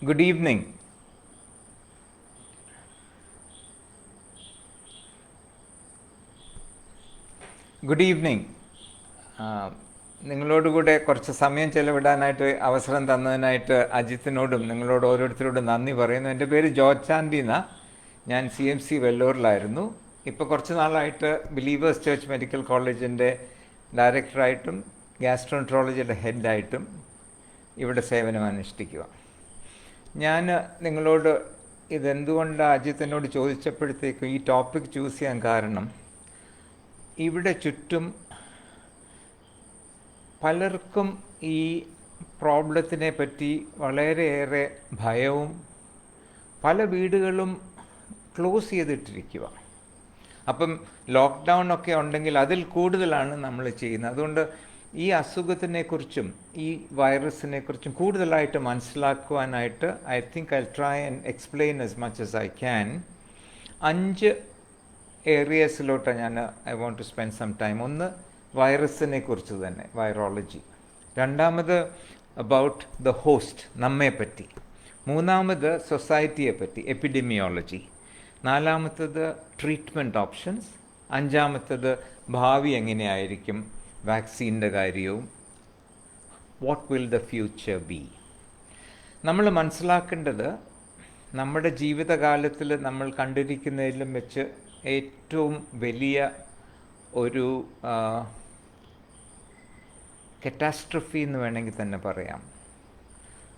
Good evening. Good evening. നിങ്ങളോടുകൂടെ കുറച്ച് സമയം ചെലവിടാനായിട്ട് അവസരം തന്നതിനായിട്ട് അജിത്തിനോടും നിങ്ങളോട് ഓരോരുത്തരോടും നന്ദി പറയുന്നു. എൻ്റെ പേര് ജോർജ് ചാണ്ടി എന്നാണ്. ഞാൻ CMC വെല്ലൂരിലായിരുന്നു. ഇപ്പോൾ കുറച്ച് നാളായിട്ട് ബിലീവേഴ്സ് ചർച്ച് മെഡിക്കൽ കോളേജിൻ്റെ ഡയറക്ടറായിട്ടും ഗ്യാസ്ട്രോൻട്രോളജിയുടെ ഹെഡായിട്ടും ഇവിടെ സേവനം അനുഷ്ഠിക്കുക. ഞാൻ നിങ്ങളോട് ഇതെന്തുകൊണ്ടാണ് അജിത്തിനോട് ചോദിച്ചപ്പോഴത്തേക്കും ഈ ടോപ്പിക് ചൂസ് ചെയ്യാൻ കാരണം, ഇവിടെ ചുറ്റും പലർക്കും ഈ പ്രോബ്ലത്തിനെ പറ്റി വളരെയേറെ ഭയവും പല വീടുകളും ക്ലോസ് ചെയ്തിട്ടിരിക്കുക. അപ്പം ലോക്ക്ഡൗൺ ഒക്കെ ഉണ്ടെങ്കിൽ അതിൽ കൂടുതലാണ് നമ്മൾ ചെയ്യുന്നത്. അതുകൊണ്ട് ഈ അസുഖത്തിനെക്കുറിച്ചും ഈ വൈറസിനെക്കുറിച്ചും കൂടുതലായിട്ട് മനസ്സിലാക്കുവാനായിട്ട് I think I try and explain as much as I can. 5 ഏരിയസിലോട്ട് I want to spend some time. ഒന്ന്, വൈറസിനെ കുറിച്ച് തന്നെ, വൈറോളജി. രണ്ടാമത് അബൌട്ട് ദ ഹോസ്റ്റ്, നമ്മെപ്പറ്റി. മൂന്നാമത് സൊസൈറ്റിയെ പറ്റി, എപ്പിഡെമിയോളജി. നാലാമത്തത് ട്രീറ്റ്മെൻറ്റ് ഓപ്ഷൻസ്. അഞ്ചാമത്തത് ഭാവി എങ്ങനെയായിരിക്കും, വാക്സിൻ്റെ കാര്യവും. What will the future B? നമ്മൾ മനസ്സിലാക്കേണ്ടത്, നമ്മുടെ ജീവിതകാലത്തിൽ നമ്മൾ കണ്ടിരിക്കുന്നതിലും വെച്ച് ഏറ്റവും വലിയ ഒരു കറ്റാസ്ട്രഫി എന്ന് വേണമെങ്കിൽ തന്നെ പറയാം.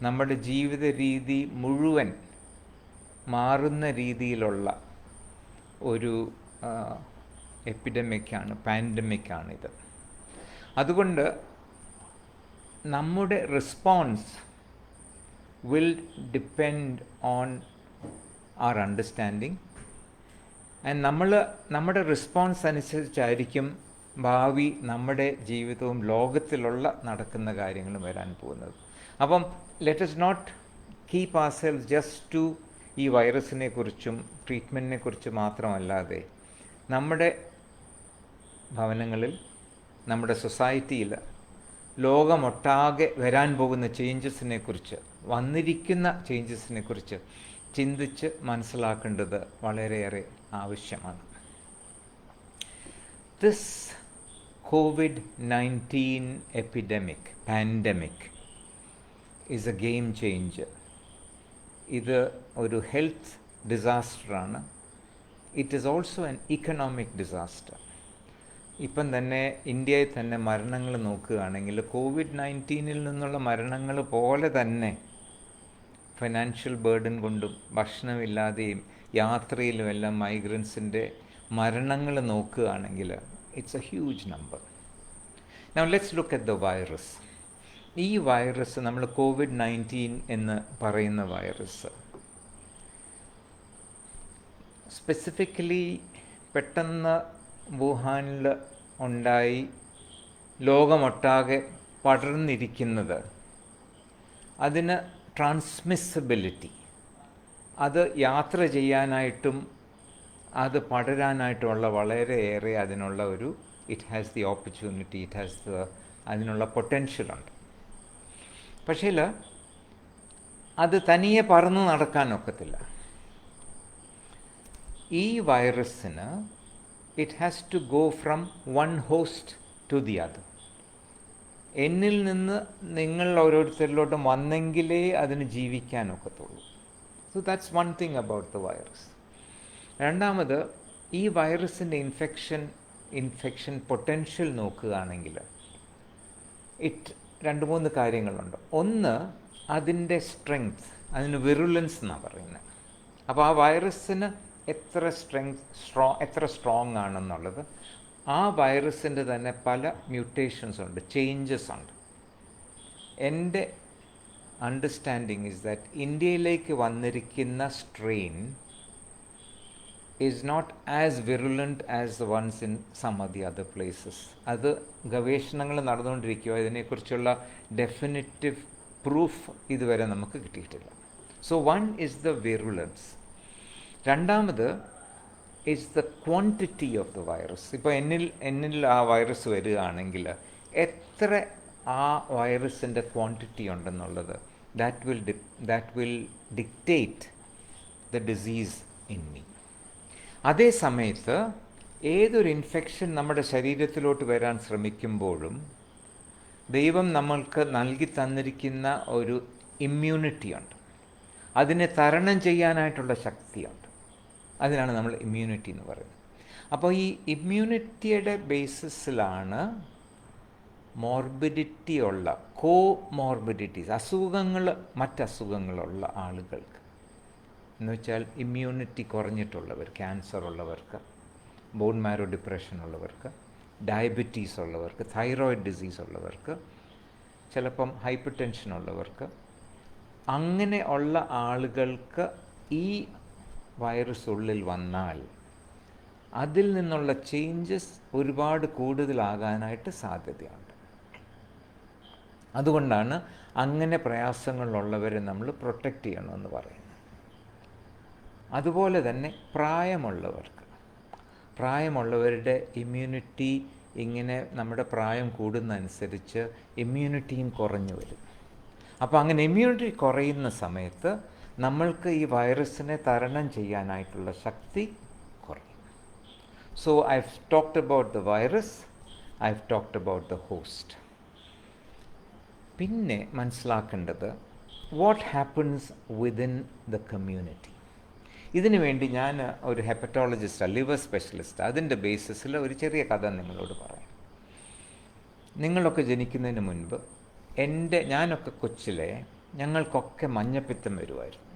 നമ്മുടെ ജീവിത രീതി മുഴുവൻ മാറുന്ന രീതിയിലുള്ള ഒരു എപ്പിഡമിക്കാണ്, പാൻഡമിക്കാണിത്. അതുകൊണ്ട് നമ്മുടെ response will depend on our understanding. And നമ്മുടെ റെസ്പോൺസ് അനുസരിച്ചായിരിക്കും ഭാവി നമ്മുടെ ജീവിതവും ലോകത്തിലുള്ള നടക്കുന്ന കാര്യങ്ങളും വരാൻ പോകുന്നത്. അപ്പം let us not keep ourselves just to ഈ വൈറസിനെ കുറിച്ചും ട്രീറ്റ്മെൻറ്റിനെ കുറിച്ച് മാത്രമല്ലാതെ നമ്മുടെ ഭവനങ്ങളിൽ, നമ്മുടെ സൊസൈറ്റിയിൽ, ലോകമൊട്ടാകെ വരാൻ പോകുന്ന ചേഞ്ചസിനെ കുറിച്ച്, വന്നിരിക്കുന്ന ചേഞ്ചസിനെ കുറിച്ച് ചിന്തിച്ച് മനസ്സിലാക്കേണ്ടത് വളരെയേറെ ആവശ്യമാണ്. This COVID-19 epidemic, pandemic is a game changer. ഇത് ഒരു ഹെൽത്ത് ഡിസാസ്റ്ററാണ്. It is also an economic disaster. ഇപ്പം തന്നെ ഇന്ത്യയിൽ തന്നെ മരണങ്ങൾ നോക്കുകയാണെങ്കിൽ COVID-19 നിന്നുള്ള മരണങ്ങൾ പോലെ തന്നെ ഫൈനാൻഷ്യൽ ബേർഡൻ കൊണ്ടും ഭക്ഷണമില്ലാതെയും യാത്രയിലുമെല്ലാം മൈഗ്രൻസിൻ്റെ മരണങ്ങൾ നോക്കുകയാണെങ്കിൽ it's A huge number. Now let's look at the virus. ഈ വൈറസ്, നമ്മൾ COVID-19 എന്ന് പറയുന്ന വൈറസ്, സ്പെസിഫിക്കലി പെട്ടെന്ന് വുഹാനിൽ ഉണ്ടായി ലോകമൊട്ടാകെ പടർന്നിരിക്കുന്നത്, അതിന് ട്രാൻസ്മിസിബിലിറ്റി, അത് യാത്ര ചെയ്യാനായിട്ടും അത് പടരാനായിട്ടുമുള്ള വളരെയേറെ അതിനുള്ള ഒരു it has the opportunity, it has അതിനുള്ള പൊട്ടൻഷ്യലുണ്ട്. പക്ഷേ അത് തനിയെ പറന്ന് നടക്കാനൊക്കത്തില്ല. ഈ വൈറസിന് it has to go from one host to the other. എന്നിൽ നിന്ന് നിങ്ങൾ ഓരോരുത്തരിലോട്ടും വന്നെങ്കിലേ അതിന് ജീവിക്കാനൊക്കത്തുള്ളൂ. So that's one thing about the virus. രണ്ടാമത്, ഈ വൈറസിൻ്റെ ഇൻഫെക്ഷൻ പൊട്ടൻഷ്യൽ നോക്കുകയാണെങ്കിൽ ഇറ്റ് 2-3 കാര്യങ്ങളുണ്ട്. ഒന്ന്, അതിൻ്റെ സ്ട്രെങ്ത്, അതിന് വിറുലൻസ് എന്നാണ് പറയുന്നത്. അപ്പോൾ ആ വൈറസിന് എത്ര സ്ട്രോങ് ആണെന്നുള്ളത്, ആ വൈറസിൻ്റെ തന്നെ പല മ്യൂട്ടേഷൻസ് ഉണ്ട്, ചേഞ്ചസ് ഉണ്ട്. എൻ്റെ അണ്ടർസ്റ്റാൻഡിങ് ഈസ് ദാറ്റ് ഇന്ത്യയിലേക്ക് വന്നിരിക്കുന്ന strain is not as virulent as the ones in some of the other places. അത് ഗവേഷണങ്ങൾ നടന്നുകൊണ്ടിരിക്കുക. ഇതിനെക്കുറിച്ചുള്ള ഡെഫിനിറ്റീവ് പ്രൂഫ് ഇതുവരെ നമുക്ക് കിട്ടിയിട്ടില്ല. So one is the virulence. രണ്ടാമത് is the quantity of the virus. ഇപ്പോൾ എന്നിൽ ആ വൈറസ് വരികയാണെങ്കിൽ എത്ര ആ വൈറസിൻ്റെ ക്വാണ്ടിറ്റി ഉണ്ടെന്നുള്ളത് that will dictate the disease in me. അതേ സമയത്ത് ഏതൊരു ഇൻഫെക്ഷൻ നമ്മുടെ ശരീരത്തിലോട്ട് വരാൻ ശ്രമിക്കുമ്പോഴും ദൈവം നമ്മൾക്ക് നൽകി തന്നിരിക്കുന്ന ഒരു ഇമ്മ്യൂണിറ്റിയുണ്ട്, അതിനെ തരണം ചെയ്യാനായിട്ടുള്ള ശക്തിയുണ്ട്. അതിനാണ് നമ്മൾ ഇമ്മ്യൂണിറ്റി എന്ന് പറയുന്നത്. അപ്പോൾ ഈ ഇമ്മ്യൂണിറ്റിയുടെ ബേസിസിലാണ് മോർബിഡിറ്റി ഉള്ള കോമോർബിഡിറ്റീസ്, അസുഖങ്ങൾ, മറ്റസുഖങ്ങളുള്ള ആളുകൾക്ക് എന്ന് വെച്ചാൽ ഇമ്മ്യൂണിറ്റി കുറഞ്ഞിട്ടുള്ളവർ, ക്യാൻസർ ഉള്ളവർക്ക്, ബോൺ മാരോ ഡിപ്രഷൻ ഉള്ളവർക്ക്, ഡയബറ്റീസ് ഉള്ളവർക്ക്, തൈറോയിഡ് ഡിസീസ് ഉള്ളവർക്ക്, ചിലപ്പം ഹൈപ്പർ ടെൻഷൻ ഉള്ളവർക്ക്, അങ്ങനെ ഉള്ള ആളുകൾക്ക് ഈ വൈറസ് ഉള്ളിൽ വന്നാൽ അതിൽ നിന്നുള്ള ചേഞ്ചസ് ഒരുപാട് കൂടുതലാകാനായിട്ട് സാധ്യതയുണ്ട്. അതുകൊണ്ടാണ് അങ്ങനെ പ്രയാസങ്ങളുള്ളവരെ നമ്മൾ പ്രൊട്ടക്റ്റ് ചെയ്യണമെന്ന് പറയുന്നത്. അതുപോലെ തന്നെ പ്രായമുള്ളവരുടെ ഇമ്മ്യൂണിറ്റി ഇങ്ങനെ നമ്മുടെ പ്രായം കൂടുന്നതനുസരിച്ച് ഇമ്മ്യൂണിറ്റിയും കുറഞ്ഞു വരും. അപ്പോൾ അങ്ങനെ ഇമ്മ്യൂണിറ്റി കുറയുന്ന സമയത്ത് നമ്മൾക്ക് ഈ വൈറസിനെ തരണം ചെയ്യാനായിട്ടുള്ള ശക്തി കുറയും. So I have talked about the virus, I have talked about the host. പിന്നെ മനസ്സിലാക്കേണ്ടത് what happens within the community. ഇതിനു വേണ്ടി ഞാൻ ഒരു ഹെപ്പറ്റോളജിസ്റ്റാണ്, ലിവർ സ്പെഷ്യലിസ്റ്റ്. അതിൻ്റെ ബേസിസിൽ ഒരു ചെറിയ കഥ നിങ്ങളോട് പറയാം. നിങ്ങളൊക്കെ ജനിക്കുന്നതിന് മുൻപ് ഞാനൊക്കെ കൊച്ചിലെ ഞങ്ങൾക്കൊക്കെ മഞ്ഞപ്പിത്തം വരുമായിരുന്നു.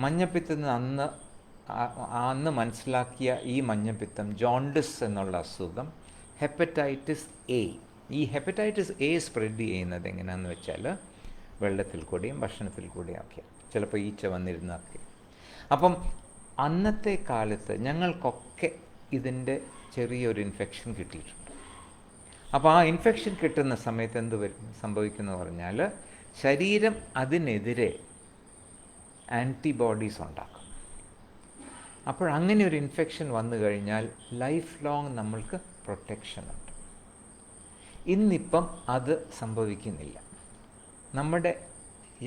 മഞ്ഞപ്പിത്തം അന്ന് മനസ്സിലാക്കിയ ഈ മഞ്ഞപ്പിത്തം, ജോണ്ടിസ് എന്നുള്ള അസുഖം, ഹെപ്പറ്റൈറ്റിസ് എ. ഈ ഹെപ്പറ്റൈറ്റിസ് എ സ്പ്രെഡ് ചെയ്യുന്നത് എങ്ങനെയാണെന്ന് വെച്ചാൽ വെള്ളത്തിൽ കൂടിയും ഭക്ഷണത്തിൽ കൂടിയും ഒക്കെ, ചിലപ്പോൾ ഈച്ച വന്നിരുന്നൊക്കെ. അപ്പം അന്നത്തെ കാലത്ത് ഞങ്ങൾക്കൊക്കെ ഇതിൻ്റെ ചെറിയൊരു ഇൻഫെക്ഷൻ കിട്ടിയിട്ടുണ്ട്. അപ്പോൾ ആ ഇൻഫെക്ഷൻ കിട്ടുന്ന സമയത്ത് എന്ത് സംഭവിക്കുന്നു പറഞ്ഞാൽ ശരീരം അതിനെതിരെ ആൻറ്റിബോഡീസ് ഉണ്ടാക്കും. അപ്പോഴങ്ങനെ ഒരു ഇൻഫെക്ഷൻ വന്നു കഴിഞ്ഞാൽ ലൈഫ് ലോങ് നമ്മൾക്ക് പ്രൊട്ടക്ഷൻ ഉണ്ട്. ഇന്നിപ്പം അത് സംഭവിക്കുന്നില്ല. നമ്മുടെ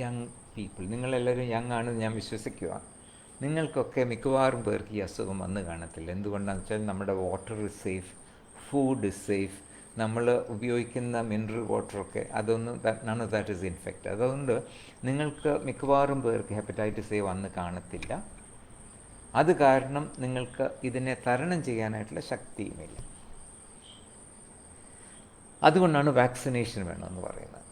യങ് പീപ്പിൾ, നിങ്ങളെല്ലാവരും യങ് ആണെന്ന് ഞാൻ വിശ്വസിക്കുക, നിങ്ങൾക്കൊക്കെ മിക്കവാറും പേർക്ക് ഈ അസുഖം വന്ന് കാണത്തില്ല. എന്തുകൊണ്ടാണെന്ന് വെച്ചാൽ നമ്മുടെ water is safe, food is safe, നമ്മൾ ഉപയോഗിക്കുന്ന മിനറൽ വാട്ടറൊക്കെ അതൊന്നും none of that is infect. അതുകൊണ്ട് നിങ്ങൾക്ക് മിക്കവാറും പേർക്ക് ഹെപ്പറ്റൈറ്റിസ് എ വന്ന് കാണത്തില്ല. അത് കാരണം നിങ്ങൾക്ക് ഇതിനെ തരണം ചെയ്യാനായിട്ടുള്ള ശക്തിയുമില്ല. അതുകൊണ്ടാണ് വാക്സിനേഷൻ വേണമെന്ന് പറയുന്നത്.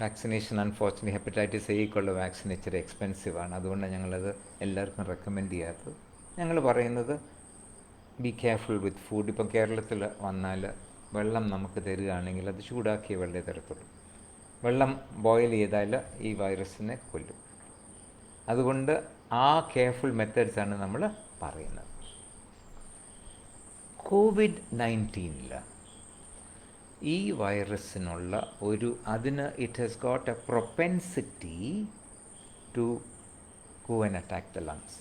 വാക്സിനേഷൻ അൺഫോർച്യുനേറ്റ്ലി ഹെപ്പറ്റൈറ്റിസ് എയ്ക്കുള്ള വാക്സിൻ ഇച്ചിരി എക്സ്പെൻസീവാണ്. അതുകൊണ്ട് ഞങ്ങളത് എല്ലാവർക്കും റെക്കമെൻഡ് ചെയ്യാത്തത്. ഞങ്ങൾ പറയുന്നത് ബി കെയർഫുൾ വിത്ത് ഫുഡ്. ഇപ്പം കേരളത്തിൽ വന്നാൽ വെള്ളം നമുക്ക് തരികയാണെങ്കിൽ അത് ചൂടാക്കിയ വെള്ളമേ തരത്തുള്ളൂ. വെള്ളം ബോയിൽ ചെയ്താൽ ഈ വൈറസിനെ കൊല്ലും. അതുകൊണ്ട് ആ കെയർഫുൾ മെത്തേഡ്സാണ് നമ്മൾ പറയുന്നത്. COVID-19 ഈ വൈറസിനുള്ള it has got a propensity to go and attack the lungs.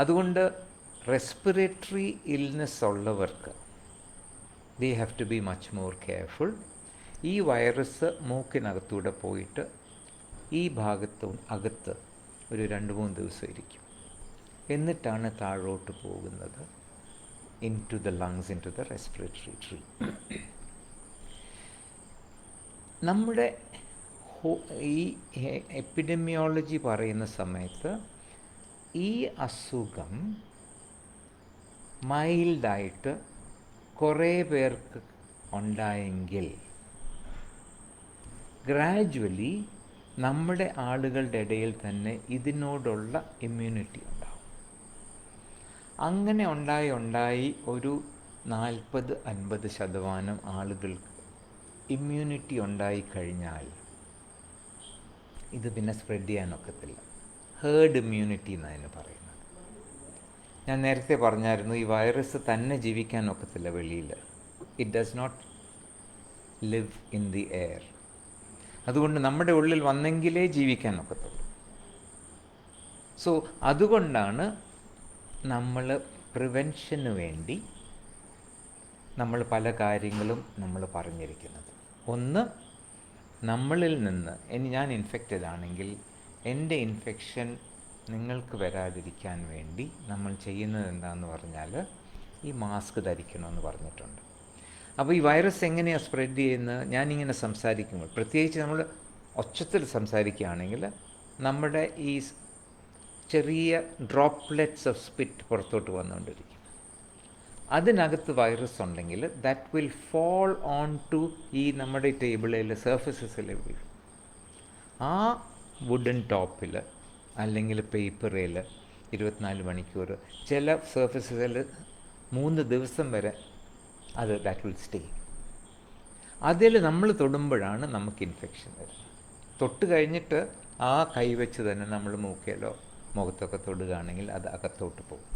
അതുകൊണ്ട് റെസ്പിറേറ്ററി ഇൽനെസ് ഉള്ളവർക്ക് they have to be much more careful. ഈ വൈറസ് മൂക്കിനകത്തൂടെ പോയിട്ട് ഈ അകത്ത് ഒരു 2-3 ദിവസം ഇരിക്കും. എന്നിട്ടാണ് താഴോട്ട് പോകുന്നത് into the lungs, into the respiratory tree. നമ്മുടെ ഈ എപ്പിഡെമിയോളജി പറയുന്ന സമയത്ത് ഈ അസുഖം മൈൽഡായിട്ട് കുറേ പേർക്ക് ഉണ്ടായെങ്കിൽ ഗ്രാജുവലി നമ്മുടെ ആളുകളുടെ ഇടയിൽ തന്നെ ഇതിനോടുള്ള ഇമ്മ്യൂണിറ്റി ഉണ്ടാവും. അങ്ങനെ ഉണ്ടായി ഒരു 40-50% ആളുകൾക്ക് ഇമ്മ്യൂണിറ്റി ഉണ്ടായിക്കഴിഞ്ഞാൽ ഇത് പിന്നെ സ്പ്രെഡ് ചെയ്യാനൊക്കത്തില്ല. ഹേർഡ് ഇമ്മ്യൂണിറ്റി എന്നതിന് പറയുന്നത്. ഞാൻ നേരത്തെ പറഞ്ഞായിരുന്നു, ഈ വൈറസ് തന്നെ ജീവിക്കാൻ ഒക്കത്തില്ല വെളിയിൽ. It does not live in the air. അതുകൊണ്ട് നമ്മുടെ ഉള്ളിൽ വന്നെങ്കിലേ ജീവിക്കാൻ ഒക്കത്തുള്ളൂ. സോ അതുകൊണ്ടാണ് നമ്മൾ പ്രിവെൻഷന് വേണ്ടി നമ്മൾ പല കാര്യങ്ങളും നമ്മൾ പറഞ്ഞിരിക്കുന്നത്. ഒന്ന്, നമ്മളിൽ നിന്ന് ഞാൻ ഇൻഫെക്റ്റഡ് ആണെങ്കിൽ എൻ്റെ ഇൻഫെക്ഷൻ നിങ്ങൾക്ക് വരാതിരിക്കാൻ വേണ്ടി നമ്മൾ ചെയ്യുന്നത് എന്താണെന്ന് പറഞ്ഞാൽ ഈ മാസ്ക് ധരിക്കണമെന്ന് പറഞ്ഞിട്ടുണ്ട്. അപ്പോൾ ഈ വൈറസ് എങ്ങനെയാണ് സ്പ്രെഡ് ചെയ്യുന്നത്? ഞാനിങ്ങനെ സംസാരിക്കുമ്പോൾ, പ്രത്യേകിച്ച് നമ്മൾ ഒച്ചത്തിൽ സംസാരിക്കുകയാണെങ്കിൽ നമ്മുടെ ഈ ചെറിയ ഡ്രോപ്ലെറ്റ്സ് ഓഫ് സ്പിറ്റ് പുറത്തോട്ട് വന്നുകൊണ്ടിരിക്കും. അതിനകത്ത് വൈറസ് ഉണ്ടെങ്കിൽ that will fall on to ഈ നമ്മുടെ ടേബിളിൽ സർഫസസിൽ വീഴും. ആ വുഡൻ ടോപ്പിൽ അല്ലെങ്കിൽ പേപ്പറിൽ 24 മണിക്കൂർ, ചില സർഫസസിൽ 3 ദിവസം വരെ അത് ദാറ്റ് വിൽ സ്റ്റേ. അതിൽ നമ്മൾ തൊടുമ്പോഴാണ് നമുക്ക് ഇൻഫെക്ഷൻ വരുന്നത്. തൊട്ട് കഴിഞ്ഞിട്ട് ആ കൈവച്ച് തന്നെ നമ്മൾ മൂക്കിലോ മുഖത്തൊക്കെ തൊടുകയാണെങ്കിൽ അത് അകത്തോട്ട് പോകും.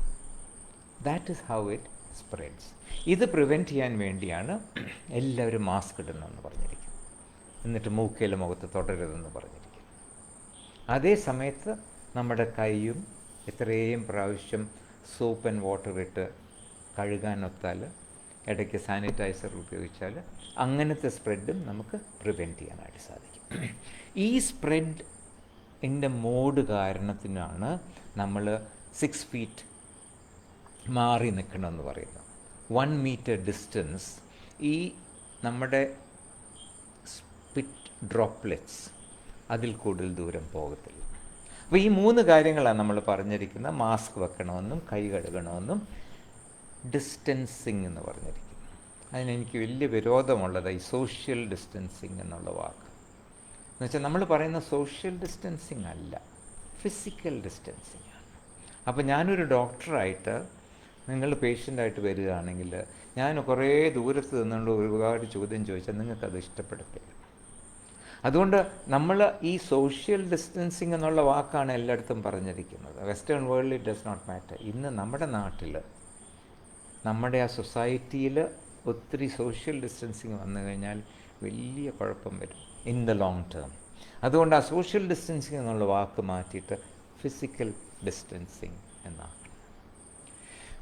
That is how it spreads. ഇത് പ്രിവെൻറ്റ് ചെയ്യാൻ വേണ്ടിയാണ് എല്ലാവരും മാസ്ക് ഇടണമെന്ന് പറഞ്ഞിരിക്കുന്നത്, എന്നിട്ട് മൂക്കിൽ മുഖത്ത് തൊടരുതെന്ന് പറഞ്ഞിരിക്കുന്നത്. അതേ സമയത്ത് നമ്മുടെ കൈയും എത്രയും പ്രാവശ്യം സോപ്പ് ആൻഡ് വാട്ടർ ഇട്ട് കഴുകാനൊത്താൽ, ഇടയ്ക്ക് സാനിറ്റൈസർ ഉപയോഗിച്ചാൽ അങ്ങനത്തെ സ്പ്രെഡും നമുക്ക് പ്രിവെൻറ്റ് ചെയ്യാനായിട്ട് സാധിക്കും. ഈ സ്പ്രെഡിൻ്റെ മോഡ് കാരണത്തിനാണ് നമ്മൾ 6 ഫീറ്റ് മാറി നിൽക്കണമെന്ന് പറയുന്നത്. 1 മീറ്റർ ഡിസ്റ്റൻസ് ഈ നമ്മുടെ സ്പിറ്റ് ഡ്രോപ്ലെറ്റ്സ് അതിൽ കൂടുതൽ ദൂരം പോകത്തില്ല. അപ്പോൾ ഈ 3 കാര്യങ്ങളാണ് നമ്മൾ പറഞ്ഞിരിക്കുന്നത്. മാസ്ക് വെക്കണമെന്നും കൈ കഴുകണമെന്നും ഡിസ്റ്റൻസിങ് എന്ന് പറഞ്ഞിരിക്കുന്നു. അതിനെനിക്ക് വലിയ വിരോധമുള്ളത് ഈ സോഷ്യൽ ഡിസ്റ്റൻസിങ് എന്നുള്ള വാക്ക്. എന്നുവെച്ചാൽ നമ്മൾ പറയുന്ന സോഷ്യൽ ഡിസ്റ്റൻസിങ് അല്ല, ഫിസിക്കൽ ഡിസ്റ്റൻസിങ് ആണ്. അപ്പോൾ ഞാനൊരു ഡോക്ടറായിട്ട് നിങ്ങൾ പേഷ്യൻ്റായിട്ട് വരികയാണെങ്കിൽ ഞാൻ കുറേ ദൂരത്ത് നിന്നുകൊണ്ട് ഒരുപാട് ചോദ്യം ചോദിച്ചാൽ നിങ്ങൾക്കത് ഇഷ്ടപ്പെടത്തില്ല. അതുകൊണ്ട് നമ്മൾ ഈ സോഷ്യൽ ഡിസ്റ്റൻസിങ് എന്നുള്ള വാക്കാണ് എല്ലായിടത്തും പറഞ്ഞിരിക്കുന്നത്. വെസ്റ്റേൺ വേൾഡിൽ ഇറ്റ് ഡസ് നോട്ട് മാറ്റർ. ഇന്ന് നമ്മുടെ നാട്ടിൽ, നമ്മുടെ ആ സൊസൈറ്റിയിൽ ഒത്തിരി സോഷ്യൽ ഡിസ്റ്റൻസിങ് വന്നു കഴിഞ്ഞാൽ വലിയ കുഴപ്പം വരും ഇൻ ദ ലോങ് ടേം. അതുകൊണ്ട് ആ സോഷ്യൽ ഡിസ്റ്റൻസിങ് എന്നുള്ള വാക്ക് മാറ്റിയിട്ട് ഫിസിക്കൽ ഡിസ്റ്റൻസിങ് എന്നാണ്.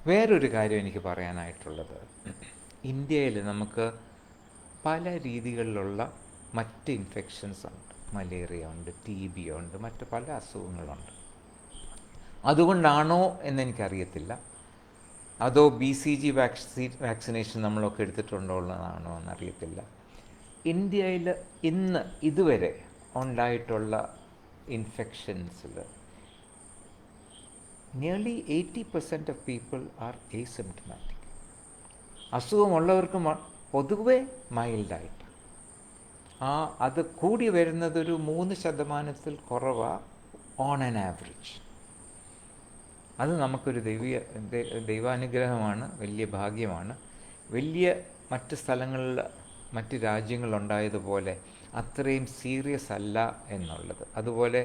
വേറൊരു കാര്യം എനിക്ക് പറയാനായിട്ടുള്ളത്, ഇന്ത്യയിൽ നമുക്ക് പല രീതികളിലുള്ള മറ്റ് ഇൻഫെക്ഷൻസ് ഉണ്ട്. മലേറിയ ഉണ്ട്, TB ഉണ്ട്, മറ്റ് പല അസുഖങ്ങളുണ്ട്. അതുകൊണ്ടാണോ എന്നെനിക്കറിയത്തില്ല, അതോ BCG വാക്സിനേഷൻ നമ്മളൊക്കെ എടുത്തിട്ടുണ്ടോ ഉള്ളതാണോ എന്നറിയത്തില്ല. ഇന്ത്യയിൽ ഇതുവരെ ഉണ്ടായിട്ടുള്ള ഇൻഫെക്ഷൻസിൽ നിയർലി 80% ഓഫ് പീപ്പിൾ ആർ എസിംപ്റ്റമാറ്റിക്. അസുഖമുള്ളവർക്ക് പൊതുവെ മൈൽഡായിട്ട്, അത് കൂടി വരുന്നതൊരു 3% കുറവാണ് ഓൺ ആൻ ആവറേജ്. അത് നമുക്കൊരു ദൈവാനുഗ്രഹമാണ്, വലിയ ഭാഗ്യമാണ്. വലിയ മറ്റ് സ്ഥലങ്ങളിൽ, മറ്റ് രാജ്യങ്ങളുണ്ടായതുപോലെ അത്രയും സീരിയസ് അല്ല എന്നുള്ളത്. അതുപോലെ